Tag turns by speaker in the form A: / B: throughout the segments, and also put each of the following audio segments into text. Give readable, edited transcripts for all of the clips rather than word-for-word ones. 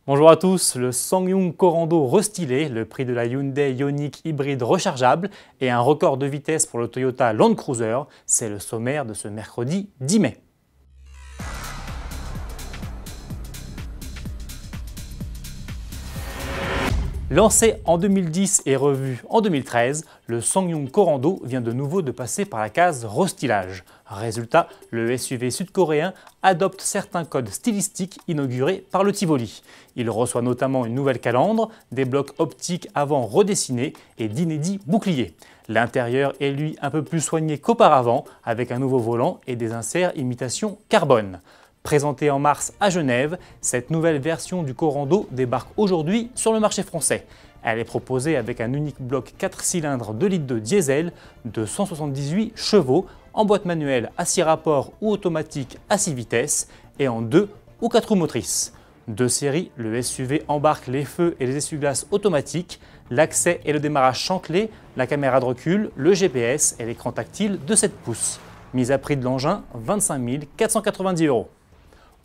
A: Bonjour à tous, le SsangYong Corando restylé, le prix de la Hyundai Ioniq hybride rechargeable et un record de vitesse pour le Toyota Land Cruiser, c'est le sommaire de ce mercredi 10 mai. Lancé en 2010 et revu en 2013, le SsangYong Corando vient de nouveau de passer par la case restylage. Résultat, le SUV sud-coréen adopte certains codes stylistiques inaugurés par le Tivoli. Il reçoit notamment une nouvelle calandre, des blocs optiques avant redessinés et d'inédits boucliers. L'intérieur est lui un peu plus soigné qu'auparavant, avec un nouveau volant et des inserts imitation carbone. Présentée en mars à Genève, cette nouvelle version du Corando débarque aujourd'hui sur le marché français. Elle est proposée avec un unique bloc 4 cylindres 2 litres de diesel de 178 chevaux en boîte manuelle à 6 rapports ou automatique à 6 vitesses et en 2 ou 4 roues motrices. De série, le SUV embarque les feux et les essuie-glaces automatiques, l'accès et le démarrage sans clé, la caméra de recul, le GPS et l'écran tactile de 7 pouces. Mise à prix de l'engin, 25 490 €.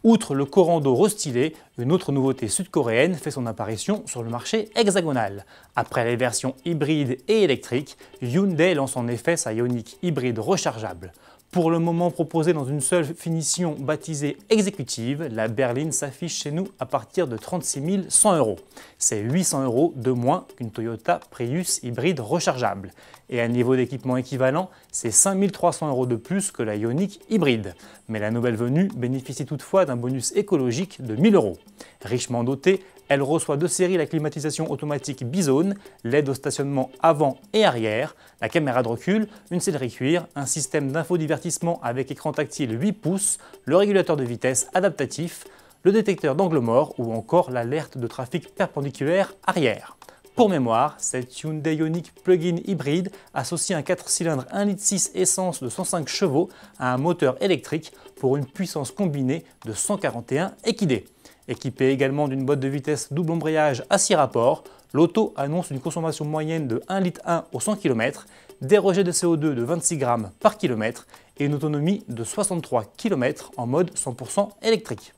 A: Outre le Corando restylé, une autre nouveauté sud-coréenne fait son apparition sur le marché hexagonal. Après les versions hybrides et électriques, Hyundai lance en effet sa Ioniq hybride rechargeable. Pour le moment proposée dans une seule finition baptisée exécutive, la berline s'affiche chez nous à partir de 36 100 €. C'est 800 € de moins qu'une Toyota Prius hybride rechargeable. Et à niveau d'équipement équivalent, c'est 5 300 € de plus que la Ioniq hybride. Mais la nouvelle venue bénéficie toutefois d'un bonus écologique de 1 000 €. Richement dotée, elle reçoit de série la climatisation automatique bizone, l'aide au stationnement avant et arrière, la caméra de recul, une sellerie cuir, un système d'infodivertissement avec écran tactile 8 pouces, le régulateur de vitesse adaptatif, le détecteur d'angle mort ou encore l'alerte de trafic perpendiculaire arrière. Pour mémoire, cette Hyundai Ioniq plug-in hybride associe un 4 cylindres 1,6 litre essence de 105 chevaux à un moteur électrique pour une puissance combinée de 141 équidés. Équipé également d'une boîte de vitesse double embrayage à 6 rapports, l'auto annonce une consommation moyenne de 1,1 litre au 100 km, des rejets de CO2 de 26 grammes par kilomètre et une autonomie de 63 km en mode 100% électrique.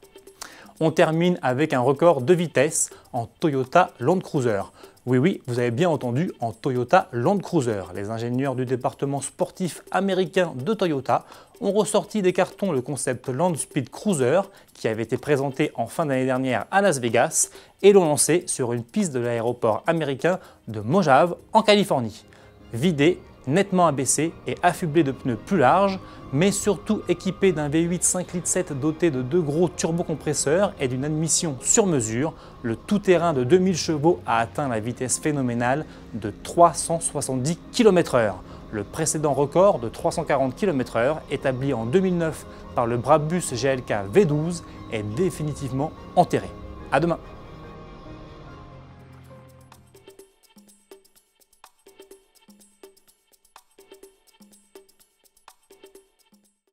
A: On termine avec un record de vitesse en Toyota Land Cruiser. Oui, vous avez bien entendu, en Toyota Land Cruiser. Les ingénieurs du département sportif américain de Toyota ont ressorti des cartons le concept Land Speed Cruiser qui avait été présenté en fin d'année dernière à Las Vegas et l'ont lancé sur une piste de l'aéroport américain de Mojave en Californie. Vidé, nettement abaissé et affublé de pneus plus larges, mais surtout équipé d'un V8 5,7 litres doté de 2 gros turbocompresseurs et d'une admission sur mesure, le tout-terrain de 2000 chevaux a atteint la vitesse phénoménale de 370 km/h. Le précédent record de 340 km/h, établi en 2009 par le Brabus GLK V12, est définitivement enterré. À demain!